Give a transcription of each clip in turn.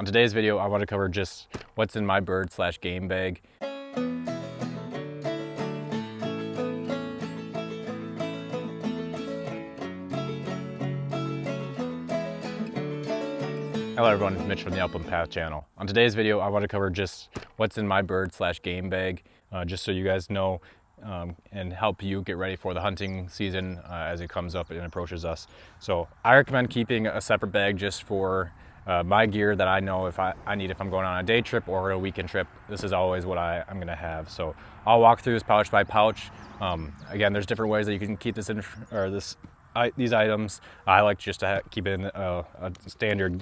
On today's video, I want to cover just what's in my bird/game bag. Hello everyone, Mitch from the Upland channel. On today's video, I want to cover just what's in my bird/game bag, just so you guys know and help you get ready for the hunting season as it comes up and approaches us. So I recommend keeping a separate bag just for my gear that I know if I need if I'm going on a day trip or a weekend trip. This is always what I'm going to have. So I'll walk through this pouch by pouch. Again, there's different ways that you can keep this in, or these items. I like just to keep it in a standard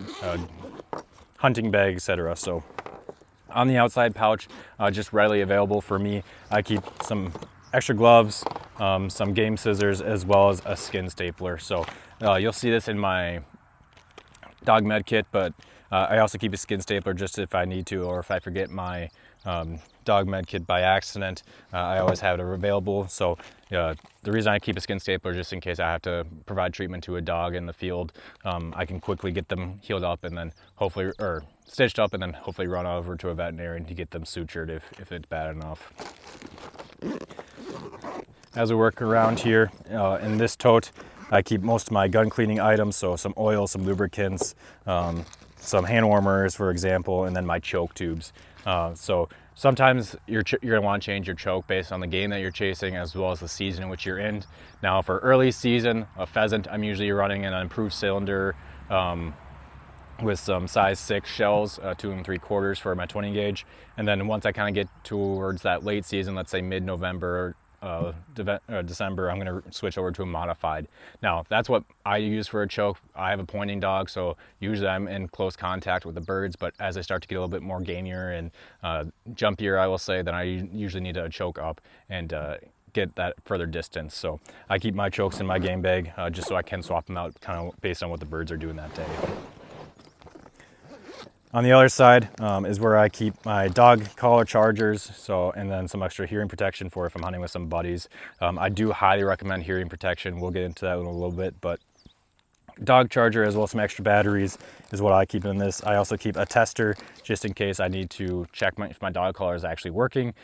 hunting bag, etc. So on the outside pouch, just readily available for me, I keep some extra gloves, some game scissors, as well as a skin stapler. So you'll see this in my dog med kit, but I also keep a skin stapler just if I need to, or if I forget my dog med kit by accident. I always have it available. So the reason I keep a skin stapler just in case I have to provide treatment to a dog in the field, I can quickly get them healed up and then hopefully, or stitched up, and then hopefully run over to a veterinarian to get them sutured if it's bad enough. As we work around here in this tote, I keep most of my gun cleaning items, so some oil, some lubricants, some hand warmers, for example, and then my choke tubes. So sometimes you're gonna want to change your choke based on the game that you're chasing, as well as the season in which you're in. Now, for early season, a pheasant, I'm usually running an improved cylinder with some size 6 shells, 2 3/4 for my 20 gauge. And then once I kind of get towards that late season, let's say mid-November, December, I'm going to switch over to a modified. Now, that's what I use for a choke. I have a pointing dog, so usually I'm in close contact with the birds, but as I start to get a little bit more gamier and jumpier, I will say, then I usually need to choke up and get that further distance. So I keep my chokes in my game bag just so I can swap them out kind of based on what the birds are doing that day. On the other side is where I keep my dog collar chargers, and then some extra hearing protection for if I'm hunting with some buddies. I do highly recommend hearing protection. We'll get into that in a little bit, but dog charger as well as some extra batteries is what I keep in this. I also keep a tester just in case I need to check if my dog collar is actually working.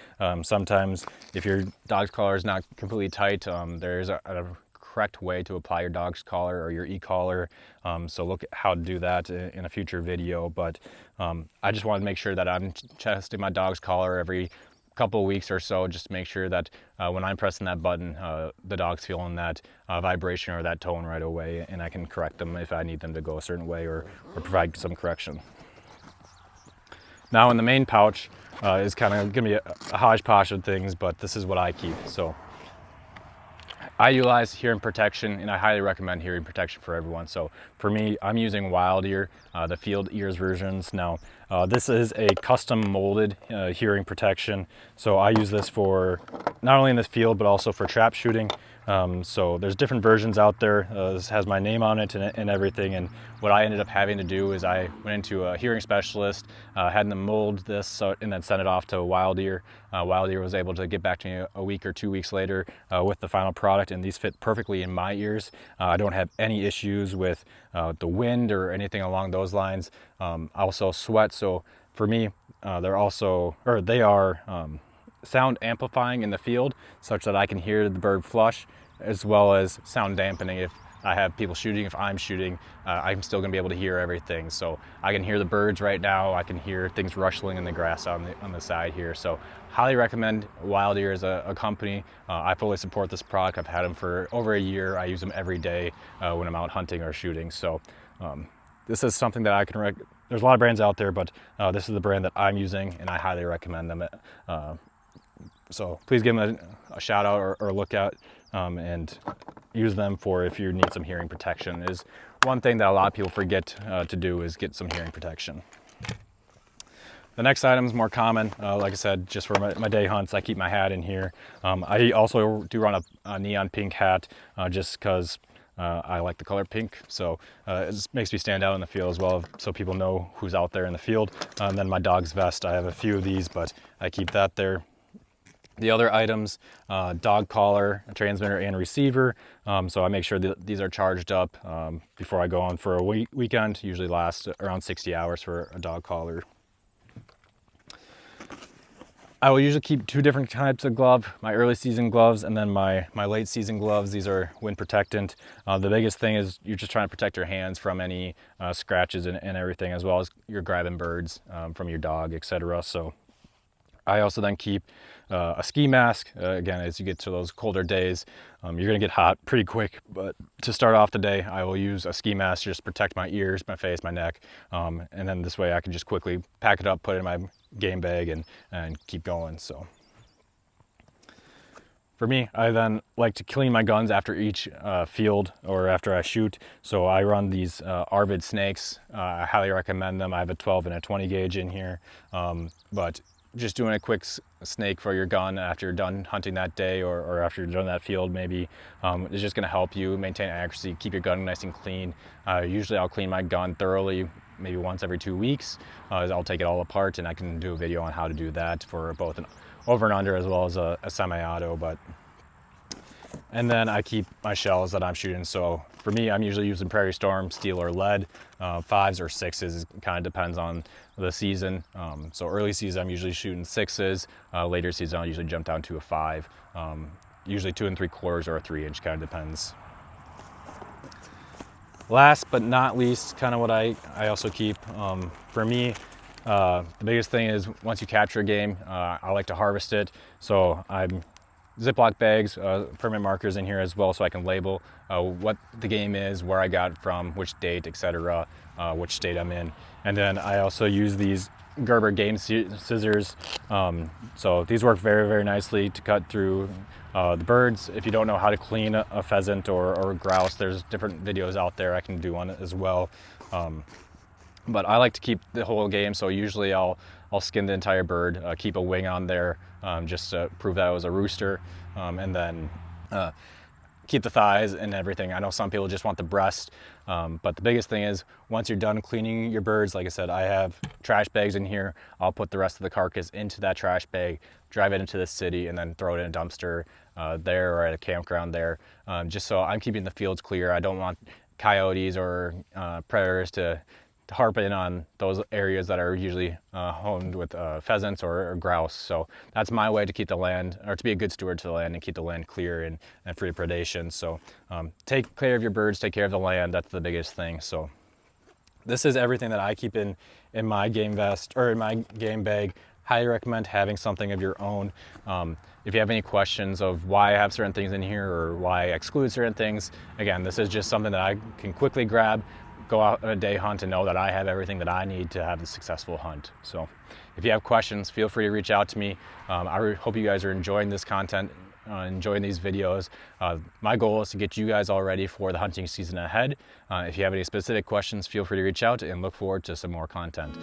Sometimes if your dog's collar is not completely tight, there's a correct way to apply your dog's collar or your e-collar. So look at how to do that in a future video, but I just want to make sure that I'm testing my dog's collar every couple of weeks or so, just to make sure that when I'm pressing that button, the dog's feeling that vibration or that tone right away, and I can correct them if I need them to go a certain way or provide some correction. Now in the main pouch is kind of gonna be a hodgepodge of things, but this is what I keep. So I utilize hearing protection, and I highly recommend hearing protection for everyone. So for me, I'm using Wild Ear, the Field Ears versions. Now, this is a custom molded hearing protection. So I use this for not only in the field, but also for trap shooting. So there's different versions out there. This has my name on it and everything. And what I ended up having to do is I went into a hearing specialist, had them mold this, and then sent it off to Wild Ear. Wild Ear was able to get back to me a week or 2 weeks later with the final product, and these fit perfectly in my ears. I don't have any issues with the wind or anything along those lines. I also sweat, so for me, they are sound amplifying in the field such that I can hear the bird flush, as well as sound dampening if I have people shooting. If I'm shooting, I'm still gonna be able to hear everything. So I can hear the birds right now. I can hear things rustling in the grass on the side here. So highly recommend Wild Ear as a company. I fully support this product. I've had them for over a year. I use them every day when I'm out hunting or shooting. So this is something that I can there's a lot of brands out there, but this is the brand that I'm using, and I highly recommend them. So please give them a shout out or look at and use them for if you need some hearing protection. Is one thing that a lot of people forget to do, is get some hearing protection. The next item is more common. Like I said, just for my day hunts, I keep my hat in here. I also do run a neon pink hat just because I like the color pink, so it makes me stand out in the field as well, so people know who's out there in the field. And then my dog's vest, I have a few of these, but I keep that there. The other items, dog collar, transmitter, and receiver. So I make sure that these are charged up before I go on for a weekend. Usually lasts around 60 hours for a dog collar. I will usually keep 2 different types of glove, my early season gloves and then my late season gloves. These are wind protectant. The biggest thing is you're just trying to protect your hands from any scratches and everything, as well as you're grabbing birds from your dog, etc. So I also then keep a ski mask. Again, as you get to those colder days, you're gonna get hot pretty quick, but to start off the day, I will use a ski mask to just protect my ears, my face, my neck, and then this way I can just quickly pack it up, put it in my game bag, and keep going. So for me, I then like to clean my guns after each field or after I shoot. So I run these Arvid snakes. I highly recommend them. I have a 12 and a 20 gauge in here, but just doing a quick snake for your gun after you're done hunting that day or after you're done that field maybe is just going to help you maintain accuracy, keep your gun nice and clean. Usually I'll clean my gun thoroughly maybe once every 2 weeks. I'll take it all apart, and I can do a video on how to do that for both an over and under as well as a semi-auto. And then I keep my shells that I'm shooting. So for me, I'm usually using Prairie Storm, steel or lead, 5s or 6s. It kind of depends on the season. So early season, I'm usually shooting 6s. Later season, I'll usually jump down to a 5. Usually 2 3/4 or a 3-inch, kind of depends. Last but not least, kind of what I also keep. For me, the biggest thing is once you capture a game, I like to harvest it. So I'm Ziploc bags, permanent markers in here as well, so I can label what the game is, where I got it from, which date, etc., which state I'm in. And then I also use these Gerber game scissors. So these work very, very nicely to cut through the birds. If you don't know how to clean a pheasant or a grouse, there's different videos out there. I can do one as well. But I like to keep the whole game, so usually I'll skin the entire bird, keep a wing on there just to prove that it was a rooster, and then keep the thighs and everything. I know some people just want the breast, but the biggest thing is once you're done cleaning your birds, like I said, I have trash bags in here. I'll put the rest of the carcass into that trash bag, drive it into the city, and then throw it in a dumpster there or at a campground there, just so I'm keeping the fields clear. I don't want coyotes or predators to harp in on those areas that are usually honed with pheasants or grouse. So that's my way to keep the land, or to be a good steward to the land and keep the land clear and free of predation. So take care of your birds, take care of the land. That's the biggest thing. So this is everything that I keep in my game vest or in my game bag. Highly recommend having something of your own. If you have any questions of why I have certain things in here or why I exclude certain things, again, this is just something that I can quickly grab, go out on a day hunt, and know that I have everything that I need to have a successful hunt. So if you have questions, feel free to reach out to me. I hope you guys are enjoying this content, enjoying these videos. My goal is to get you guys all ready for the hunting season ahead. If you have any specific questions, feel free to reach out, and look forward to some more content.